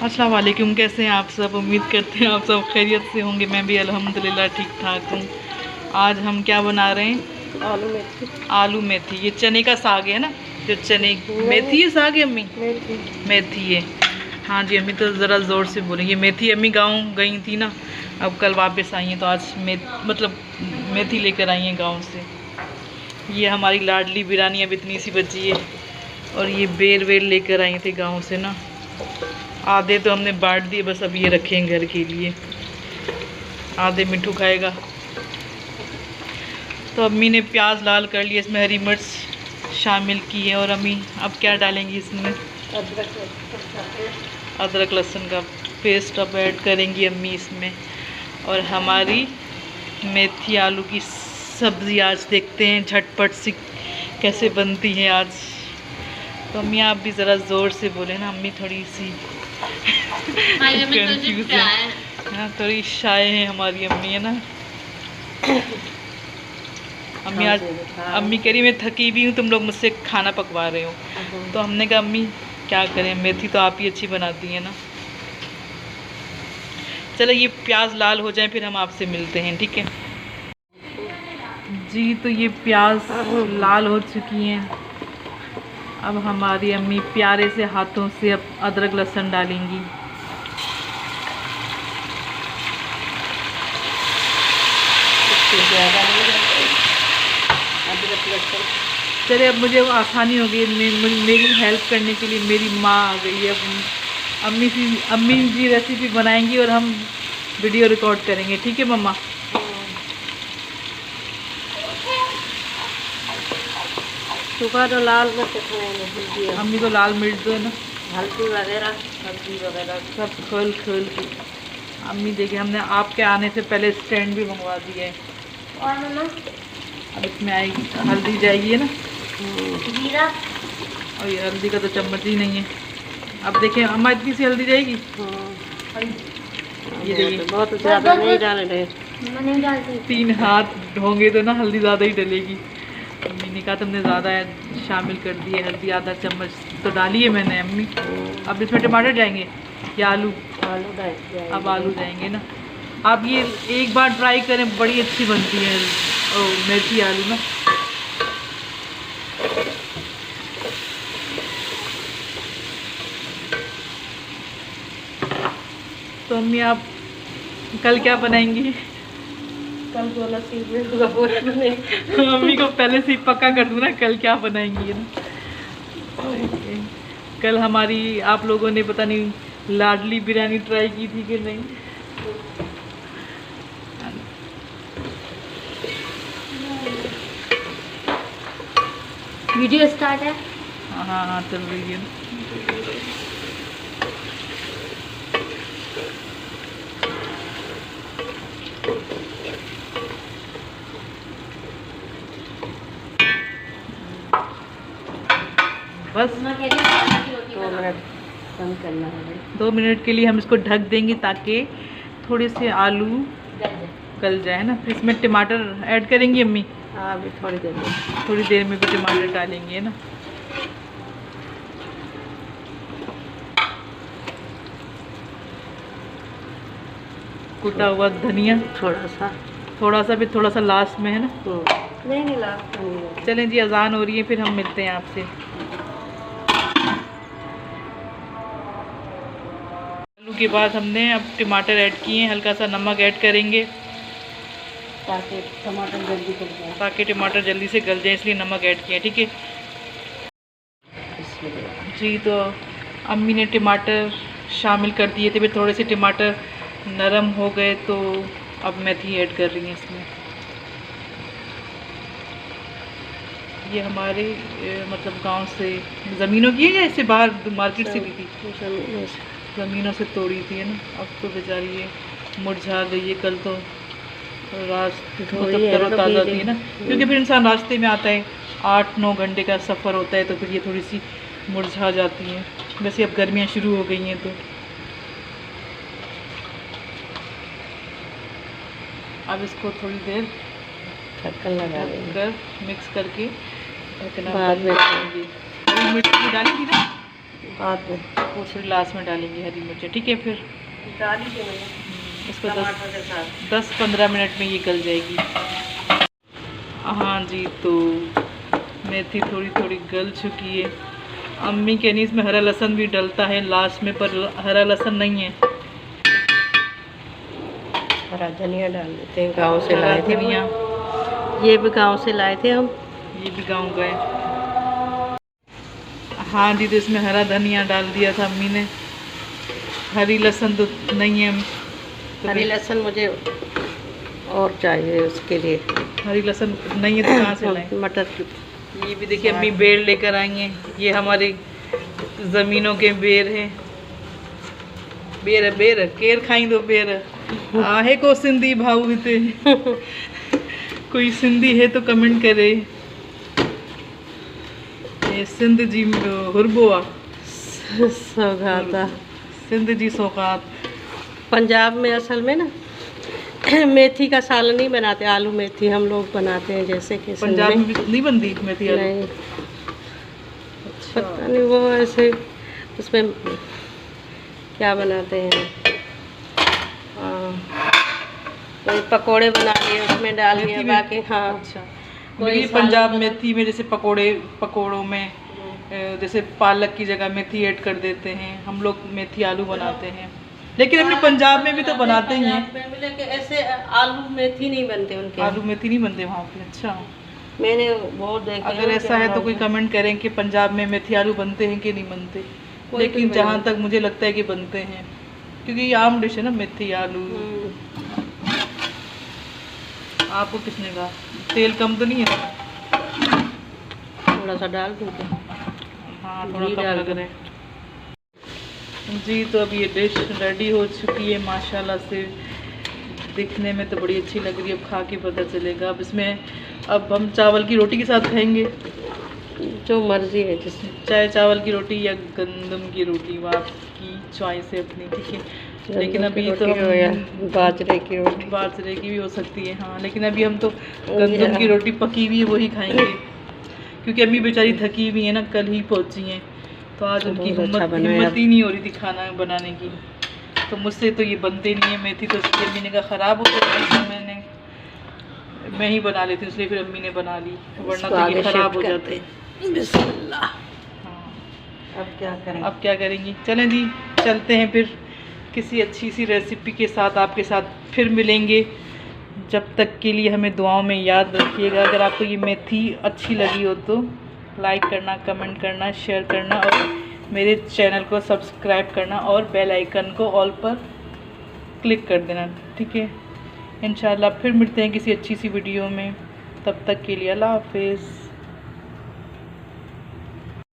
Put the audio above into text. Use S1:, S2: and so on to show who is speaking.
S1: अस्सलाम वालेकुम। कैसे हैं आप सब? उम्मीद करते हैं आप सब खैरियत से होंगे। मैं भी अल्हम्दुलिल्लाह ठीक ठाक हूँ। आज हम क्या बना रहे हैं?
S2: आलू मेथी।
S1: आलू मेथी। ये चने का साग है ना? जो चने मेथी है, साग है अम्मी? मेथी है। हाँ जी अम्मी, तो ज़रा ज़ोर से बोलें। ये मेथी अम्मी गाँव गई थी ना, अब कल वापस आई हैं, तो आज मेथी लेकर आई हैं गाँव से। ये हमारी लाडली बिरानी अब इतनी सी बची है, और ये बेर वेर लेकर आई थे गाँव से ना। आधे तो हमने बांट दिए, बस अब ये रखे हैं घर के लिए। आधे मिट्ठू खाएगा। तो अम्मी ने प्याज लाल कर लिया, इसमें हरी मिर्च शामिल की है। और अम्मी अब क्या डालेंगी इसमें? अदरक लहसुन का पेस्ट अब ऐड करेंगी अम्मी इसमें। और हमारी मेथी आलू की सब्ज़ी आज देखते हैं झटपट सी कैसे बनती है आज। तो अम्मी आप भी ज़रा ज़ोर से बोले ना, अम्मी थोड़ी सी कंफ्यूज है। हाँ, थोड़ी शाय है हमारी अम्मी, है ना। अम्मी आज अम्मी कह रही मैं थकी भी हूँ, तुम लोग मुझसे खाना पकवा रहे हो। तो हमने कहा अम्मी क्या करें, मेथी तो आप ही अच्छी बनाती हैं ना। चलो ये प्याज लाल हो जाए फिर हम आपसे मिलते हैं, ठीक है जी। तो ये प्याज लाल हो चुकी हैं। अब हमारी अम्मी प्यारे से हाथों से अब अदरक लहसुन डालेंगी। चले अब मुझे आसानी हो गई, मेरी हेल्प करने के लिए मेरी माँ आ गई है। अब अम्मी जी रेसिपी बनाएंगी और हम वीडियो रिकॉर्ड करेंगे, ठीक है मम्मा?
S2: सुबह तो लाल मिर्च
S1: अम्मी को लाल मिर्च दो ना,
S2: हल्दी वगैरह
S1: सब खोल खोल के। अम्मी देखिए हमने आपके आने से पहले स्टैंड भी मंगवा दिया है।
S2: और मम्मा
S1: अब इसमें आएगी हल्दी जाएगी, है ना,
S2: जीरा।
S1: और ये हल्दी का तो चम्मच ही नहीं है। अब देखिए अम्मा इतनी सी हल्दी जाएगी। ये देखिए
S2: बहुत ज़्यादा नहीं डाल रहे,
S1: 3 हाथ होंगे तो ना हल्दी ज़्यादा ही डलेगी। अम्मी ने कहा तुमने ज़्यादा शामिल कर दी है हल्दी, आधा चम्मच तो डाली है मैंने अम्मी। अब इसमें टमाटर जाएंगे या आलू? अब आलू जाएंगे ना। आप ये एक बार ट्राई करें, बड़ी अच्छी बनती है मेथी आलू ना। तो अम्मी आप कल क्या बनाएंगी?
S2: कल बोला
S1: मम्मी को पहले से ही पक्का कर दूँ ना कल क्या बनाएंगी, है ना। कल हमारी आप लोगों ने पता नहीं लाडली बिरयानी ट्राई की थी कि नहीं।
S2: वीडियो स्टार्ट है।
S1: हाँ हाँ चल रही है। बस
S2: 2 मिनट कम करना है।
S1: 2 मिनट के लिए हम इसको ढक देंगे ताकि थोड़े से आलू गल जाए ना। फिर इसमें टमाटर ऐड करेंगी अम्मी?
S2: हाँ अभी थोड़ी देर
S1: में भी टमाटर डालेंगे, है ना। कुटा हुआ धनिया थोड़ा सा भी थोड़ा सा लास्ट में, है ना।
S2: नहीं लास्ट में।
S1: चलें जी, अजान हो रही है, फिर हम मिलते हैं आपसे। आलू के बाद हमने अब टमाटर ऐड किए हैं, हल्का सा नमक ऐड करेंगे
S2: ताकि टमाटर
S1: जल्दी से गल जाए, इसलिए नमक ऐड किया, ठीक है जी। तो अम्मी ने टमाटर शामिल कर दिए थे, फिर थोड़े से टमाटर नरम हो गए तो अब मेथी ऐड कर रही हैं इसमें। ये हमारे मतलब गांव से ज़मीनों की है या इससे बाहर मार्केट से ली थी? ज़मीनों से तोड़ी थी, है ना। अब तो बेचारी ये मुरझा गई है, कल तो तरोताज़ा थी ना, क्योंकि फिर इंसान रास्ते में आता है, 8-9 घंटे का सफ़र होता है, तो फिर ये थोड़ी सी मुरझा जाती है। वैसे अब गर्मियाँ शुरू हो गई हैं तो अब इसको थोड़ी देर
S2: ढक्कन लगा
S1: मिक्स करके
S2: बाद में
S1: मिर्ची डाली थी ना,
S2: बाद में
S1: वो फिर लास्ट में डालेंगे हरी मिर्च, ठीक है। फिर
S2: डाली थी मैंने
S1: इसको
S2: टमाटर के साथ।
S1: 10-15 मिनट में ये गल जाएगी। हाँ जी, तो मेथी थोड़ी थोड़ी गल चुकी है। अम्मी के नहीं इसमें हरा लहसुन भी डलता है लास्ट में, पर हरा लहसुन नहीं है।
S2: हरा धनिया डाल देते हैं, गांव से
S1: हरा
S2: लाए थे
S1: धनिया,
S2: ये भी गांव से लाए थे हम।
S1: ये भी गाँव गए। हाँ जी, तो इसमें हरा धनिया डाल दिया था अम्मी ने। हरी लहसुन तो नहीं है, तो
S2: हरी लहसुन मुझे और चाहिए उसके लिए।
S1: हरी लहसुन नहीं है तो कहाँ से लाएं?
S2: मटर की।
S1: ये भी देखिए अम्मी बेर लेकर आई हैं। ये हमारे ज़मीनों के बेर हैं। बेर बेर केर खाई दो बेर आहे को सिंधी भाऊ हिते कोई सिंधी है तो कमेंट करे। ये सिंध जी हुरबो आहे,
S2: सौगाता।
S1: सिंध जी सौगात।
S2: पंजाब में असल में ना मेथी का सालन नहीं बनाते, आलू मेथी हम लोग बनाते हैं, जैसे कि
S1: पंजाब में भी नहीं बनती मेथी आलू?
S2: नहीं, पता नहीं वो ऐसे उसमें क्या बनाते हैं। कोई पकोड़े बना लिए उसमें डाल
S1: मेथी
S2: दिया
S1: में?
S2: बाकी। हाँ
S1: अच्छा,
S2: कोई
S1: मेरी पंजाब मेथी में जैसे पकोड़ों में जैसे पालक की जगह मेथी ऐड कर देते हैं। हम लोग मेथी आलू बनाते हैं, लेकिन अपने पंजाब में भी तो बनाते ही हैं।
S2: लेकिन ऐसे आलू मेथी नहीं बनते उनके।
S1: आलू मेथी नहीं बनते वहाँ पे? अच्छा,
S2: मैंने बहुत देखे।
S1: अगर ऐसा है तो कोई कमेंट करें कि पंजाब में मेथी आलू बनते हैं कि नहीं बनते।
S2: कोई
S1: लेकिन
S2: भी
S1: जहाँ तक मुझे लगता है कि बनते हैं, क्योंकि ये आम डिश है ना मेथी आलू। आपको किसने कहा? तेल कम तो नहीं है?
S2: थोड़ा सा डाल दूँगी।
S1: हाँ, थोड़ा कम लग रहा है जी। तो अब ये डिश रेडी हो चुकी है माशाल्लाह से। दिखने में तो बड़ी अच्छी लग रही है, अब खा के पता चलेगा। अब इसमें अब हम चावल की रोटी के साथ खाएंगे,
S2: जो मर्जी है जिसमें,
S1: चाहे चावल की रोटी या गंदम की रोटी, वो आपकी चॉइस है अपनी, ठीक है। लेकिन अभी तो हम
S2: बाजरे की रोटी,
S1: बाजरे की भी हो सकती है। हाँ, लेकिन अभी हम तो गंदम की रोटी पकी हुई है वही खाएंगे, क्योंकि अम्मी बेचारी थकी हुई है ना, कल ही पहुंची हैं, तो आज उनकी हिम्मत ही नहीं हो रही थी खाना बनाने की। तो मुझसे तो ये बनते नहीं है मेथी, तो इसलिए अम्मी ने कहा ख़राब हो गया, मैं ही बना लेती हूँ, इसलिए फिर अम्मी ने बना ली, वरना तो ये ख़राब हो जाते।
S2: बिस्मिल्लाह।
S1: हाँ,
S2: अब क्या करें?
S1: अब क्या करेंगी? चलें जी, चलते हैं फिर किसी अच्छी सी रेसिपी के साथ आपके साथ फिर मिलेंगे। जब तक के लिए हमें दुआओं में याद रखिएगा। अगर आपको ये मेथी अच्छी लगी हो तो लाइक करना, कमेंट करना, शेयर करना और मेरे चैनल को सब्सक्राइब करना और बेल आइकन को ऑल पर क्लिक कर देना, ठीक है। इंशाल्लाह फिर मिलते हैं किसी अच्छी सी वीडियो में। तब तक के लिए अल्लाह हाफिज़।